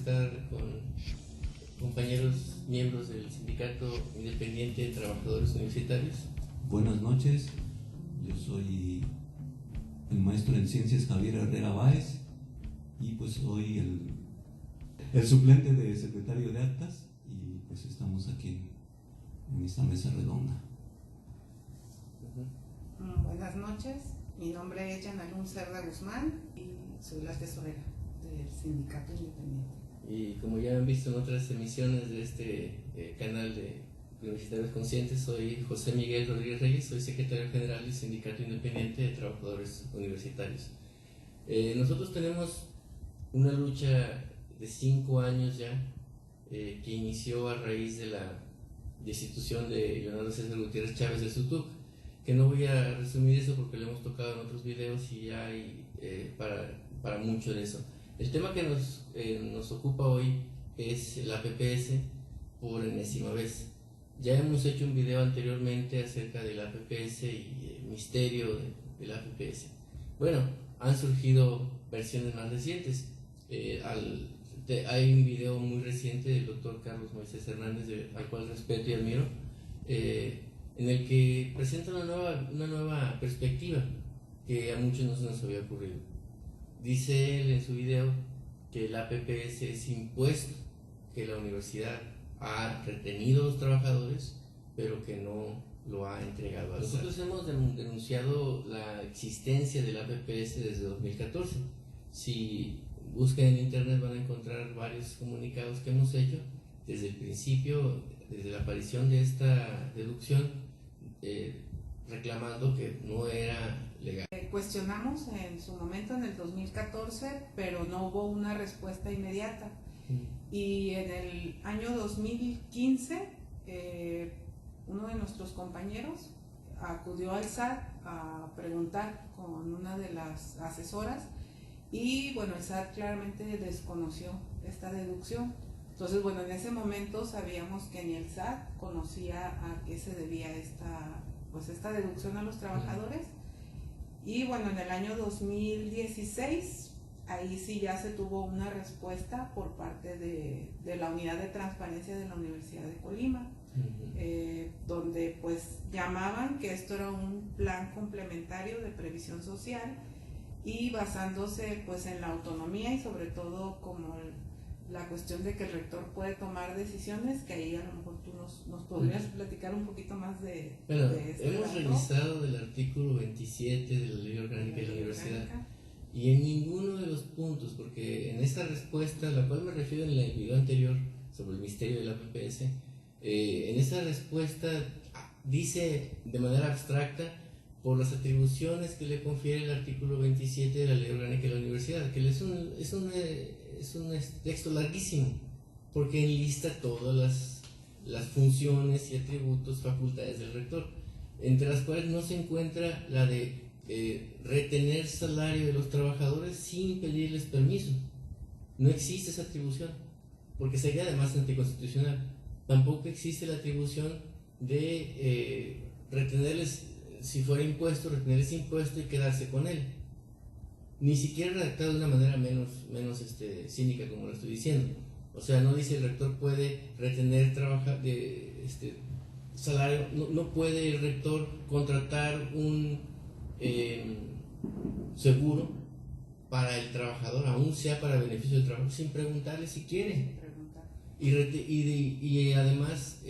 estar con compañeros miembros del Sindicato Independiente de Trabajadores Universitarios. Buenas noches, yo soy el maestro en Ciencias Javier Herrera Báez y pues soy el suplente de secretario de actas y pues estamos aquí en esta mesa redonda. Buenas noches, mi nombre es Yanalún Cerda Guzmán y soy la tesorera del Sindicato Independiente. Y como ya han visto en otras emisiones de este canal de Universitarios Conscientes, soy José Miguel Rodríguez Reyes, soy secretario general del Sindicato Independiente de Trabajadores Universitarios. Nosotros tenemos una lucha de 5 años ya, que inició a raíz de la destitución de Leonardo César Gutiérrez Chávez de SUTUC, que no voy a resumir eso porque lo hemos tocado en otros videos y ya hay para mucho de eso. El tema que nos ocupa hoy es la PPS por enésima vez. Ya hemos hecho un video anteriormente acerca de la PPS y el misterio de la PPS. Bueno, han surgido versiones más recientes. Hay un video muy reciente del doctor Carlos Moisés Hernández, al cual respeto y admiro, en el que presenta una nueva perspectiva que a muchos no se nos había ocurrido. Dice él en su video que la PPS es impuesto que la universidad ha retenido a los trabajadores, pero que no lo ha entregado al SAT. Nosotros hemos denunciado la existencia de la PPS desde 2014. Si buscan en internet van a encontrar varios comunicados que hemos hecho desde el principio, desde la aparición de esta deducción, reclamando que no era legal. Cuestionamos en su momento en el 2014, pero no hubo una respuesta inmediata. Y en el año 2015, uno de nuestros compañeros acudió al SAT a preguntar con una de las asesoras y bueno, el SAT claramente desconoció esta deducción. Entonces, bueno, en ese momento sabíamos que ni el SAT conocía a qué se debía esta deducción a los trabajadores. Y bueno, en el año 2016, ahí sí ya se tuvo una respuesta por parte de la Unidad de Transparencia de la Universidad de Colima, donde pues llamaban que esto era un plan complementario de previsión social y basándose pues en la autonomía y sobre todo como la cuestión de que el rector puede tomar decisiones, que ahí a lo mejor tú nos podrías platicar un poquito más de hemos revisado del artículo 27 de la Ley Orgánica de la Universidad y en ninguno de los puntos, porque en esta respuesta, a la cual me refiero en el video anterior sobre el misterio de la PPS, en esa respuesta dice de manera abstracta por las atribuciones que le confiere el artículo 27 de la Ley Orgánica de la Universidad, que es un texto larguísimo, porque enlista todas las funciones y atributos, facultades del rector, entre las cuales no se encuentra la de retener salario de los trabajadores sin pedirles permiso. No existe esa atribución, porque sería además anticonstitucional. Tampoco existe la atribución de retenerles, si fuera impuesto, retenerles impuesto y quedarse con él. Ni siquiera redactado de una manera menos cínica como lo estoy diciendo. O sea, no dice el rector puede retener salario, no puede el rector contratar un seguro para el trabajador, aún sea para beneficio del trabajador, sin preguntarle si quiere. Y además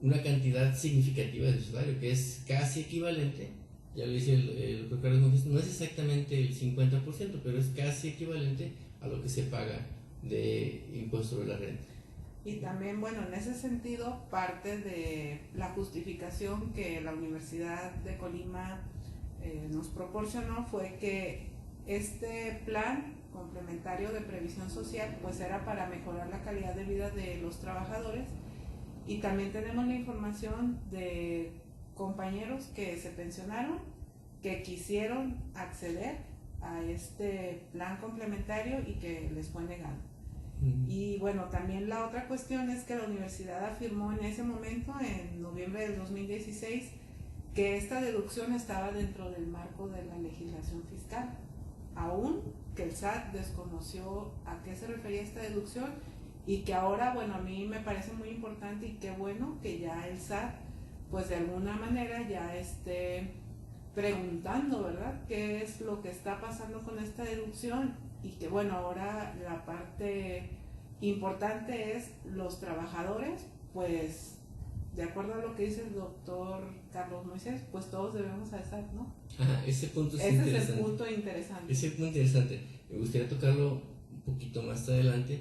una cantidad significativa de su salario, que es casi equivalente. Ya lo dice el doctor Carlos Montes, no es exactamente el 50%, pero es casi equivalente a lo que se paga de impuesto sobre la renta. Y también, bueno, en ese sentido, parte de la justificación que la Universidad de Colima nos proporcionó fue que este plan complementario de previsión social pues era para mejorar la calidad de vida de los trabajadores, y también tenemos la información de compañeros que se pensionaron, que quisieron acceder a este plan complementario y que les fue negado. Y bueno, también la otra cuestión es que la universidad afirmó en ese momento, en noviembre del 2016, que esta deducción estaba dentro del marco de la legislación fiscal. aún que el SAT desconoció a qué se refería esta deducción y que ahora, bueno, a mí me parece muy importante y qué bueno que ya el SAT, pues de alguna manera ya esté preguntando, ¿verdad?, qué es lo que está pasando con esta deducción y que, bueno, ahora la parte importante es los trabajadores, pues de acuerdo a lo que dice el doctor Carlos Moisés, pues todos debemos al SAT, ¿no? Ajá, ese punto es Ese interesante. es el punto interesante. Ese punto interesante. Me gustaría tocarlo un poquito más adelante,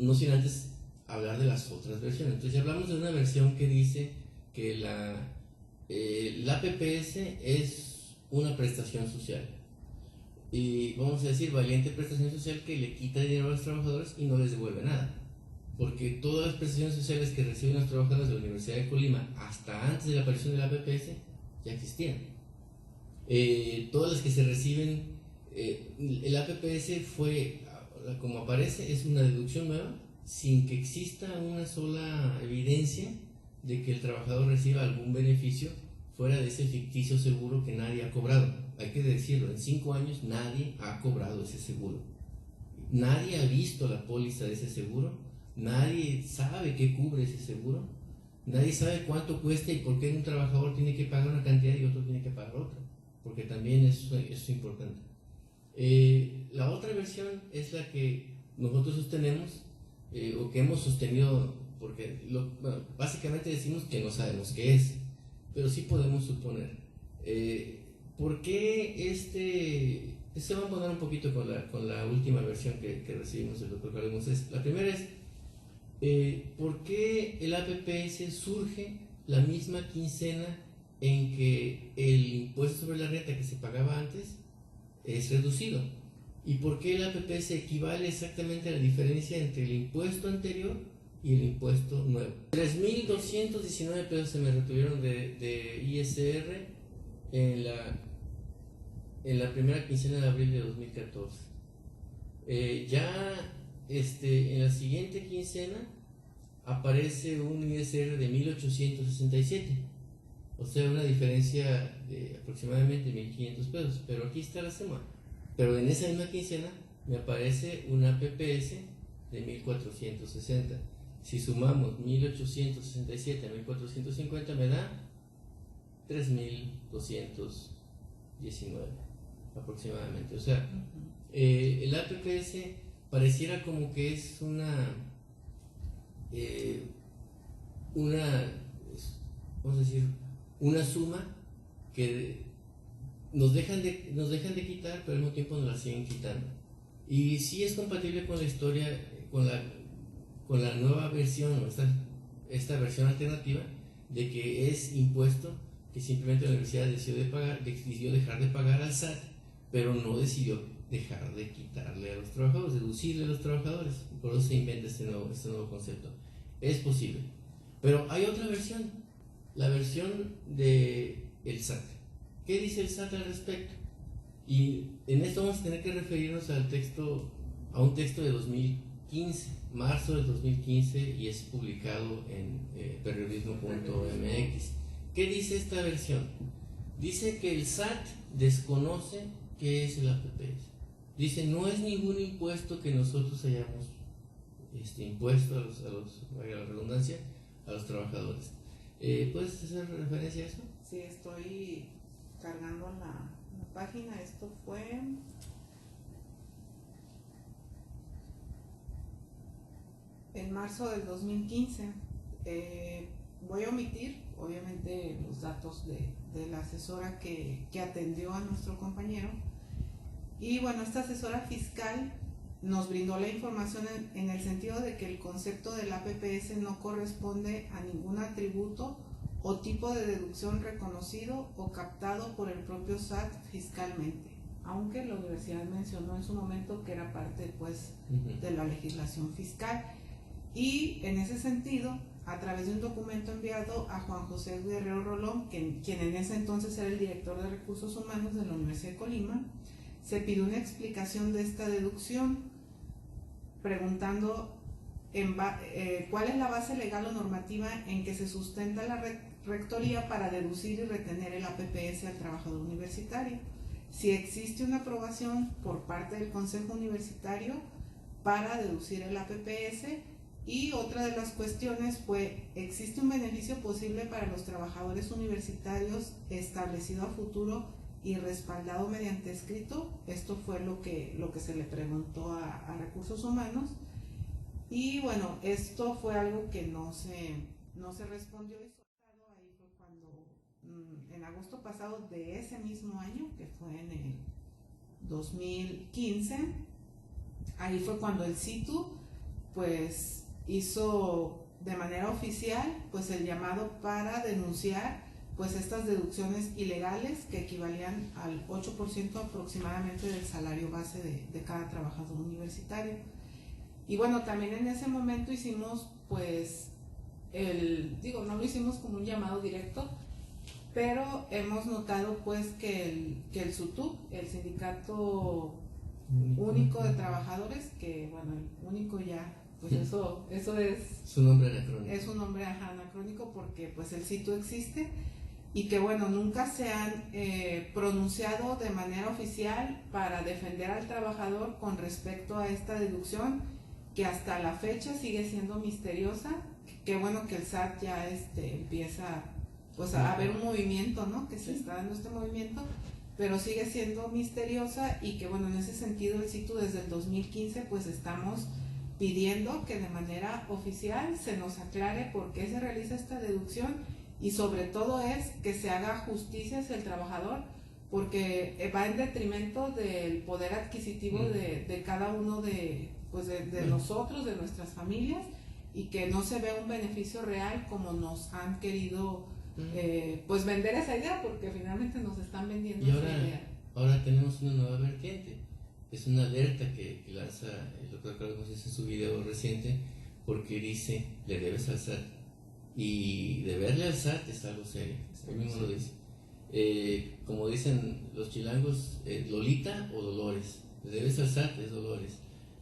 no sin antes hablar de las otras versiones. Entonces ya hablamos de una versión que dice que la APPS es una prestación social. Y vamos a decir, valiente prestación social que le quita dinero a los trabajadores y no les devuelve nada. Porque todas las prestaciones sociales que reciben los trabajadores de la Universidad de Colima hasta antes de la aparición de la APPS ya existían. Todas las que se reciben, el APPS fue, como aparece, es una deducción nueva sin que exista una sola evidencia de que el trabajador reciba algún beneficio fuera de ese ficticio seguro que nadie ha cobrado. Hay que decirlo, en 5 años nadie ha cobrado ese seguro. Nadie ha visto la póliza de ese seguro. Nadie sabe qué cubre ese seguro. Nadie sabe cuánto cuesta y por qué un trabajador tiene que pagar una cantidad y otro tiene que pagar otra. Porque también eso es importante. La otra versión es la que nosotros sostenemos o que hemos sostenido, porque bueno, básicamente decimos que no sabemos qué es, pero sí podemos suponer. ¿Por qué se va a poner un poquito con la última versión que recibimos del doctor Carlos Moisés? La primera es, ¿por qué el APPS surge la misma quincena en que el impuesto sobre la renta que se pagaba antes es reducido? ¿Y por qué el APPS equivale exactamente a la diferencia entre el impuesto anterior y el impuesto nuevo? 3.219 pesos se me retuvieron de ISR en la primera quincena de abril de 2014. En la siguiente quincena aparece un ISR de 1.867, o sea, una diferencia de aproximadamente 1.500 pesos, pero aquí está la suma. Pero en esa misma quincena me aparece una APPS de 1.460. Si sumamos 1.867 a 1.450 me da 3.219 aproximadamente. O sea, el APPS pareciera como que es vamos a decir, una suma que nos dejan de quitar, pero al mismo tiempo nos la siguen quitando. Y sí es compatible con la historia, con la nueva versión, o esta versión alternativa, de que es impuesto que simplemente la universidad decidió dejar de pagar al SAT, pero no decidió dejar de quitarle a los trabajadores, deducirle a los trabajadores. Por eso se inventa este nuevo concepto. Es posible. Pero hay otra versión, la versión del SAT. ¿Qué dice el SAT al respecto? Y en esto vamos a tener que referirnos a un texto de 2015, marzo del 2015, y es publicado en periodismo.mx. ¿Qué dice esta versión? Dice que el SAT desconoce qué es el APPS. Dice, no es ningún impuesto que nosotros hayamos impuesto vaya la redundancia, a los trabajadores. ¿Puedes hacer referencia a eso? Sí, estoy cargando la página. Esto fue en marzo del 2015. Voy a omitir, obviamente, los datos de la asesora que atendió a nuestro compañero. Y bueno, esta asesora fiscal nos brindó la información en el sentido de que el concepto del APPS no corresponde a ningún atributo o tipo de deducción reconocido o captado por el propio SAT fiscalmente, aunque la universidad mencionó en su momento que era parte pues de la legislación fiscal. Y en ese sentido, a través de un documento enviado a Juan José Guerrero Rolón, quien en ese entonces era el director de Recursos Humanos de la Universidad de Colima, se pidió una explicación de esta deducción, preguntando cuál es la base legal o normativa en que se sustenta la rectoría para deducir y retener el APPS al trabajador universitario. si existe una aprobación por parte del Consejo Universitario para deducir el APPS. Y otra de las cuestiones fue, ¿existe un beneficio posible para los trabajadores universitarios establecido a futuro y respaldado mediante escrito? Esto fue lo que se le preguntó a Recursos Humanos. Y bueno, esto fue algo que no se respondió. Ahí fue cuando, en agosto pasado de ese mismo año, que fue en el 2015, ahí fue cuando el CITU pues hizo de manera oficial pues el llamado para denunciar pues estas deducciones ilegales que equivalían al 8% aproximadamente del salario base de cada trabajador universitario. Y bueno, también en ese momento hicimos pues no lo hicimos como un llamado directo, pero hemos notado pues que el SUTUC, el Sindicato Único de Trabajadores, que bueno, el único ya, pues eso es su nombre anacrónico. Es un nombre anacrónico porque pues el sitio existe y que bueno, nunca se han pronunciado de manera oficial para defender al trabajador con respecto a esta deducción que hasta la fecha sigue siendo misteriosa. Qué bueno que el SAT ya empieza pues a haber un movimiento, ¿no? Que se está dando este movimiento, pero sigue siendo misteriosa y que bueno, en ese sentido el CITU desde el 2015 pues estamos pidiendo que de manera oficial se nos aclare por qué se realiza esta deducción y sobre todo es que se haga justicia hacia el trabajador, porque va en detrimento del poder adquisitivo de cada uno de nosotros, de nuestras familias, y que no se ve un beneficio real como nos han querido pues vender esa idea, porque finalmente nos están vendiendo y esa idea. Ahora tenemos una nueva vertiente, es una alerta que lanza el doctor Carlos en su video reciente, porque dice, le debes al SAT, y deberle al SAT es algo serio, él mismo lo dice. Como dicen los chilangos, Lolita o Dolores, le debes al SAT es Dolores,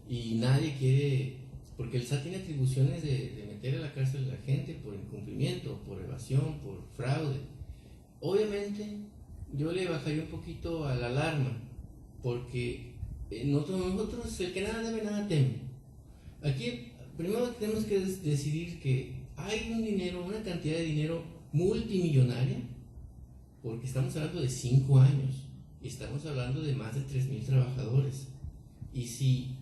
y nadie quiere, porque el SAT tiene atribuciones de meter a la cárcel a la gente por incumplimiento, por evasión, por fraude. Obviamente yo le bajaría un poquito a la alarma, porque nosotros, el que nada debe, nada teme. Aquí primero tenemos que decidir que hay un dinero, una cantidad de dinero multimillonaria, porque estamos hablando de 5 años y estamos hablando de más de 3,000 trabajadores. Y si,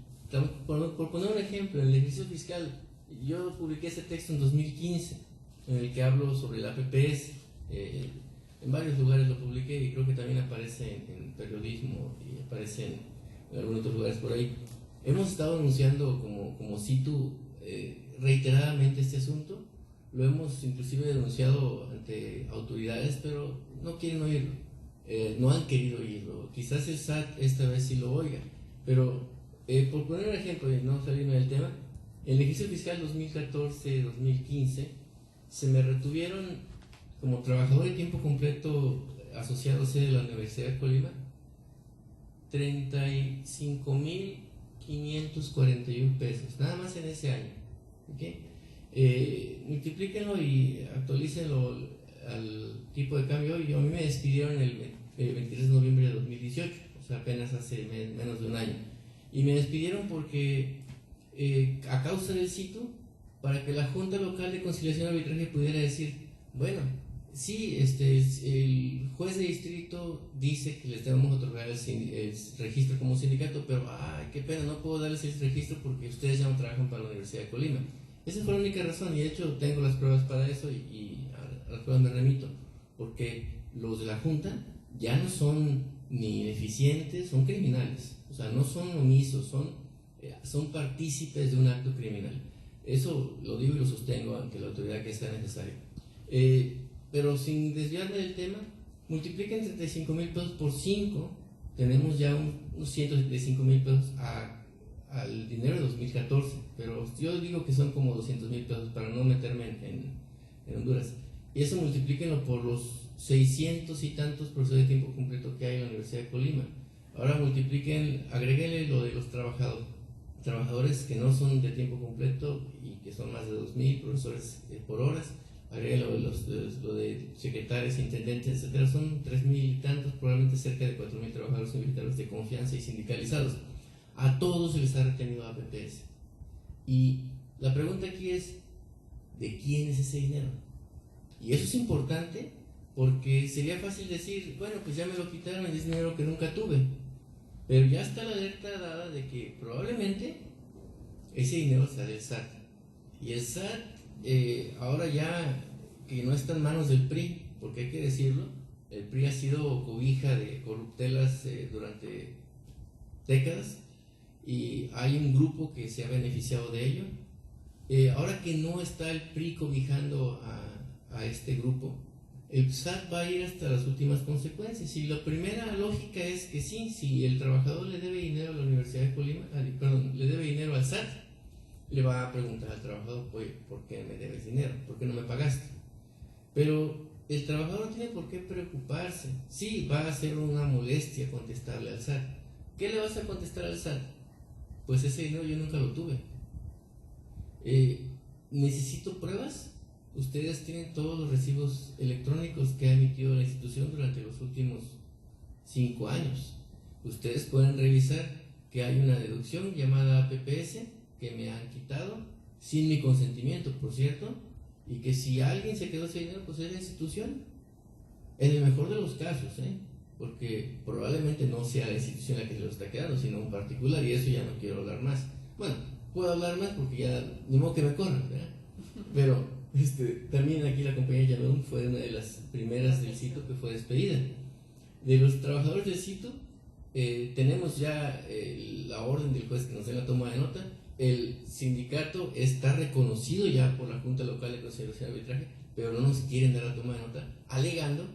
por poner un ejemplo, en el ejercicio fiscal, yo publiqué ese texto en 2015 en el que hablo sobre el APPS, en varios lugares lo publiqué y creo que también aparece en periodismo y aparece en algunos otros lugares por ahí. Hemos estado anunciando como CITU reiteradamente este asunto, lo hemos inclusive denunciado ante autoridades, pero no quieren oírlo, no han querido oírlo. Quizás el SAT esta vez sí lo oiga, pero por poner un ejemplo y no salirme del tema, en el ejercicio fiscal 2014-2015 se me retuvieron como trabajador de tiempo completo asociado a sede de la Universidad de Colima 35,541 pesos, nada más en ese año. ¿Okay? Multiplíquenlo y actualícenlo al tipo de cambio. Y a mí me despidieron el 23 de noviembre de 2018, o sea, apenas hace menos de un año. Y me despidieron porque, a causa del CITU, para que la Junta Local de Conciliación y Arbitraje pudiera decir, bueno, sí, el juez de distrito dice que les debemos otorgar el registro como sindicato, pero ay, qué pena, no puedo darles el registro porque ustedes ya no trabajan para la Universidad de Colima. Esa fue la única razón, y de hecho tengo las pruebas para eso y a las pruebas me remito, porque los de la Junta ya no son ni ineficientes, son criminales, o sea, no son omisos, son partícipes de un acto criminal. Eso lo digo y lo sostengo ante la autoridad que sea necesaria. Pero sin desviarme del tema, multipliquen 35,000 pesos por 5, tenemos ya unos 175,000 pesos al dinero de 2014, pero yo digo que son como 200,000 pesos para no meterme en Honduras. Y eso multiplíquenlo por los 600 y tantos profesores de tiempo completo que hay en la Universidad de Colima. Ahora agréguenle lo de los trabajadores que no son de tiempo completo y que son más de 2,000 profesores por horas. agrega lo de secretarios, intendentes, etcétera, son 3,000 y tantos, probablemente cerca de 4,000 trabajadores universitarios de confianza y sindicalizados. A todos se les ha retenido APPS. Y la pregunta aquí es, ¿de quién es ese dinero? Y eso es importante porque sería fácil decir, bueno, pues ya me lo quitaron y es dinero que nunca tuve. Pero ya está la alerta dada de que probablemente ese dinero sea del SAT. Y el SAT, ahora ya que no está en manos del PRI, porque hay que decirlo, el PRI ha sido cobija de corruptelas durante décadas y hay un grupo que se ha beneficiado de ello. Ahora que no está el PRI cobijando a este grupo, el SAT va a ir hasta las últimas consecuencias. Y la primera lógica es que sí, si el trabajador le debe dinero a la Universidad de Colima, le debe dinero al SAT, le va a preguntar al trabajador, oye, ¿por qué me debes dinero? ¿Por qué no me pagaste? Pero el trabajador no tiene por qué preocuparse. Sí, va a ser una molestia contestarle al SAT. ¿Qué le vas a contestar al SAT? Pues ese dinero yo nunca lo tuve. ¿Necesito pruebas? Ustedes tienen todos los recibos electrónicos que ha emitido la institución durante los últimos 5 años. Ustedes pueden revisar que hay una deducción llamada APPS que me han quitado sin mi consentimiento, por cierto, y que si alguien se quedó ese dinero, pues es la institución. En el mejor de los casos, porque probablemente no sea la institución la que se lo está quedando, sino un particular, y eso ya no quiero hablar más. Bueno, puedo hablar más porque ya ni modo que me corran, ¿verdad? Pero también aquí la compañía Yalón fue una de las primeras del sitio que fue despedida. De los trabajadores del sitio, tenemos ya la orden del juez que nos dé la toma de nota. El sindicato está reconocido ya por la Junta Local de Conciliación y Arbitraje, pero no nos quieren dar la toma de nota, alegando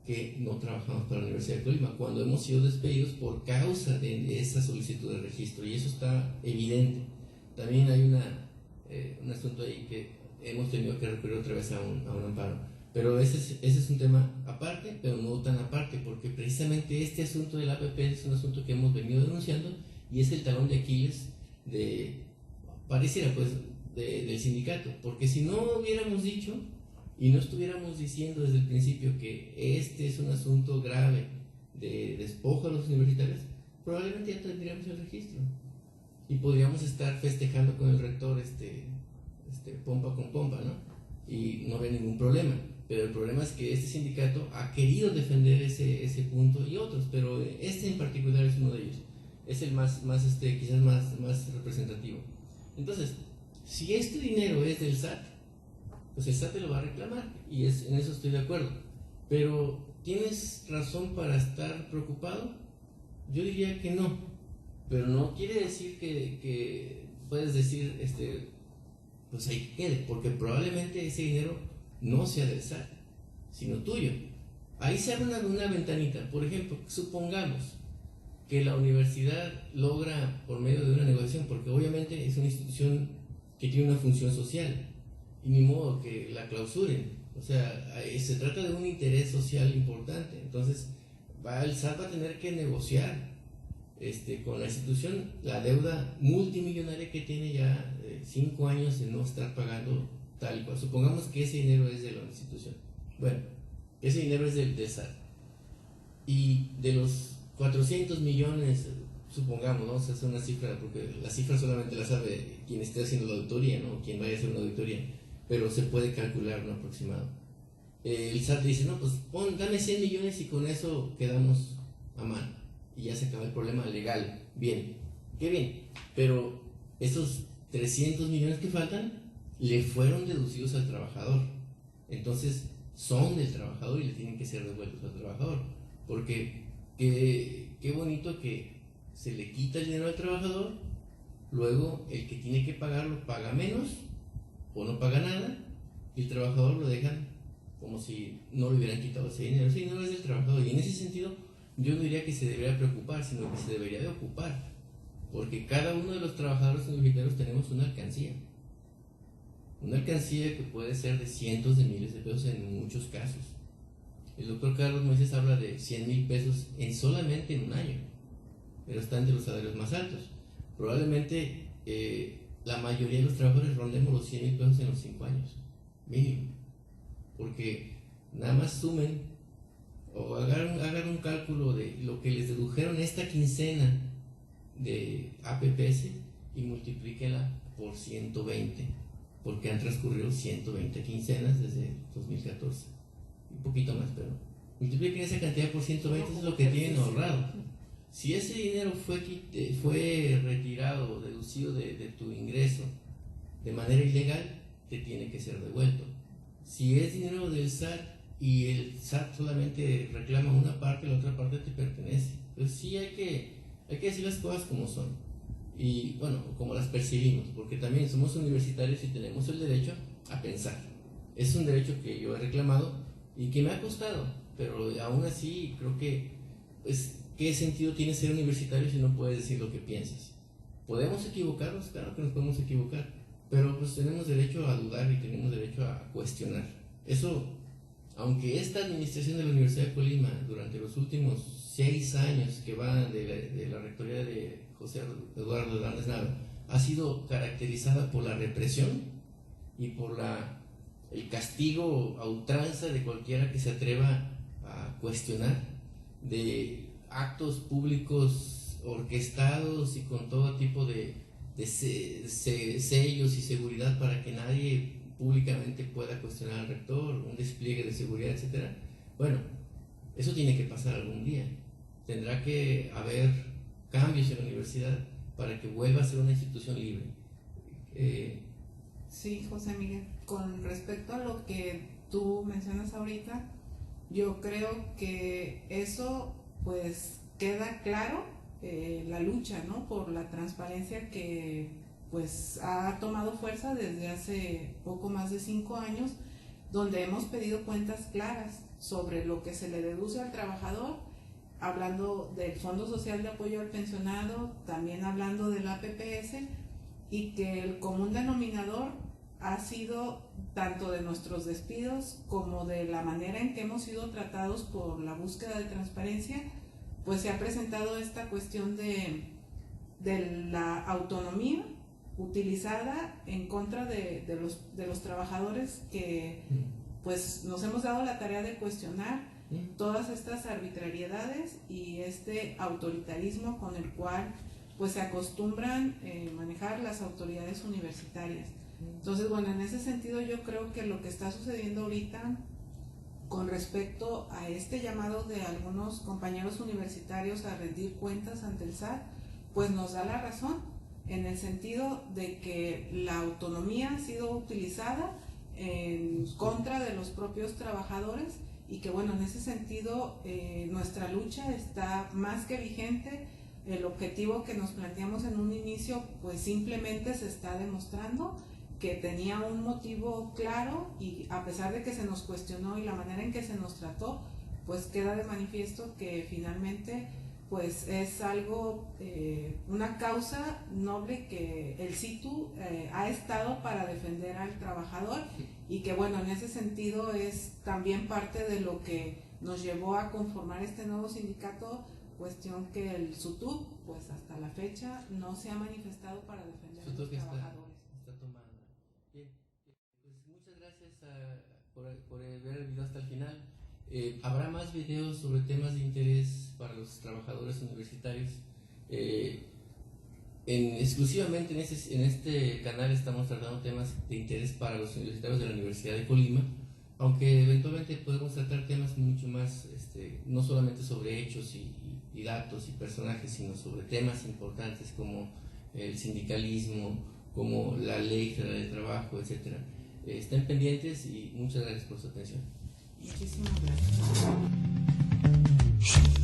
que no trabajamos para la Universidad de Colima, cuando hemos sido despedidos por causa de esa solicitud de registro, y eso está evidente. También hay un asunto ahí que hemos tenido que recurrir otra vez a un amparo, pero ese es un tema aparte, pero no tan aparte, porque precisamente este asunto del APP es un asunto que hemos venido denunciando y es el talón de Aquiles pareciera pues del sindicato, porque si no hubiéramos dicho y no estuviéramos diciendo desde el principio que este es un asunto grave de despojo a los universitarios, probablemente ya tendríamos el registro y podríamos estar festejando con el rector pompa con pompa, ¿no? Y no habría ningún problema. Pero el problema es que este sindicato ha querido defender ese punto y otros, pero este en particular es uno de ellos. Es el quizás más representativo. Entonces, si este dinero es del SAT, pues el SAT te lo va a reclamar, y en eso estoy de acuerdo. Pero, ¿tienes razón para estar preocupado? Yo diría que no, pero no quiere decir que puedes decir, pues ahí que quede, porque probablemente ese dinero no sea del SAT, sino tuyo. Ahí se abre una ventanita. Por ejemplo, supongamos que la universidad logra, por medio de una negociación, porque obviamente es una institución que tiene una función social, y ni modo que la clausuren, o sea, se trata de un interés social importante. Entonces el SAT va a tener que negociar con la institución la deuda multimillonaria que tiene ya 5 años de no estar pagando tal y cual. Supongamos que ese dinero es de la institución, bueno, ese dinero es del SAT, y de los 400 millones, supongamos, ¿no? O sea, es una cifra, porque la cifra solamente la sabe quien esté haciendo la auditoría, ¿no? Quien vaya a hacer una auditoría, pero se puede calcular un aproximado. El SAT dice, no, pues dame 100 millones y con eso quedamos a mano, y ya se acaba el problema legal. Bien, qué bien, pero esos 300 millones que faltan le fueron deducidos al trabajador, entonces son del trabajador y le tienen que ser devueltos al trabajador, porque qué bonito que se le quita el dinero al trabajador, luego el que tiene que pagarlo paga menos o no paga nada, y el trabajador lo dejan como si no le hubieran quitado ese dinero. Ese dinero es del trabajador, y en ese sentido yo no diría que se debería preocupar, sino que se debería de ocupar, porque cada uno de los trabajadores universitarios tenemos una alcancía que puede ser de cientos de miles de pesos en muchos casos. El doctor Carlos Moisés habla de 100,000 pesos solamente en un año, pero está entre los salarios más altos. Probablemente la mayoría de los trabajadores rondemos los 100,000 pesos en los 5 años, mínimo. porque nada más sumen o hagan un cálculo de lo que les dedujeron esta quincena de APPS y multiplíquenla por 120, porque han transcurrido 120 quincenas desde 2014, un poquito más, pero multipliquen esa cantidad por 120, eso es lo que tienen ahorrado. Si ese dinero fue retirado o deducido de tu ingreso de manera ilegal, te tiene que ser devuelto. Si es dinero del SAT y el SAT solamente reclama una parte, la otra parte te pertenece. Entonces sí hay que decir las cosas como son y bueno, como las percibimos, porque también somos universitarios y tenemos el derecho a pensar. Es un derecho que yo he reclamado y que me ha costado, pero aún así creo que pues, ¿qué sentido tiene ser universitario si no puedes decir lo que piensas? ¿Podemos equivocarnos? Claro que nos podemos equivocar, pero pues tenemos derecho a dudar y tenemos derecho a cuestionar. Eso, aunque esta administración de la Universidad de Colima durante los últimos 6 años que van de la rectoría de José Eduardo Hernández Nava ha sido caracterizada por la represión y por el castigo a ultranza de cualquiera que se atreva a cuestionar, de actos públicos orquestados y con todo tipo de sellos y seguridad para que nadie públicamente pueda cuestionar al rector, un despliegue de seguridad, etc. Bueno, eso tiene que pasar algún día. Tendrá que haber cambios en la universidad para que vuelva a ser una institución libre. Sí, José Miguel, con respecto a lo que tú mencionas ahorita, yo creo que eso pues queda claro, la lucha, ¿no?, por la transparencia que pues ha tomado fuerza desde hace poco más de 5 años, donde hemos pedido cuentas claras sobre lo que se le deduce al trabajador, hablando del Fondo Social de Apoyo al Pensionado, también hablando del APPS, y que el común denominador ha sido tanto de nuestros despidos como de la manera en que hemos sido tratados por la búsqueda de transparencia, pues se ha presentado esta cuestión de la autonomía utilizada en contra de los trabajadores que pues nos hemos dado la tarea de cuestionar todas estas arbitrariedades y este autoritarismo con el cual pues se acostumbran manejar las autoridades universitarias. Entonces, bueno, en ese sentido yo creo que lo que está sucediendo ahorita con respecto a este llamado de algunos compañeros universitarios a rendir cuentas ante el SAT, pues nos da la razón, en el sentido de que la autonomía ha sido utilizada en contra de los propios trabajadores y que bueno, en ese sentido nuestra lucha está más que vigente. El objetivo que nos planteamos en un inicio pues simplemente se está demostrando que tenía un motivo claro, y a pesar de que se nos cuestionó y la manera en que se nos trató, pues queda de manifiesto que finalmente pues es algo, una causa noble que el CITU ha estado para defender al trabajador, y que bueno, en ese sentido es también parte de lo que nos llevó a conformar este nuevo sindicato, cuestión que el SUTUP pues hasta la fecha no se ha manifestado para defender a los trabajadores. Está tomando. Bien, pues muchas gracias por ver el video hasta el final. Habrá más videos sobre temas de interés para los trabajadores universitarios. Exclusivamente en este canal estamos tratando temas de interés para los universitarios de la Universidad de Colima, aunque eventualmente podemos tratar temas mucho más, no solamente sobre hechos y datos y personajes, sino sobre temas importantes como el sindicalismo, como la ley federal de trabajo, etc. Estén pendientes y muchas gracias por su atención. Muchísimas gracias.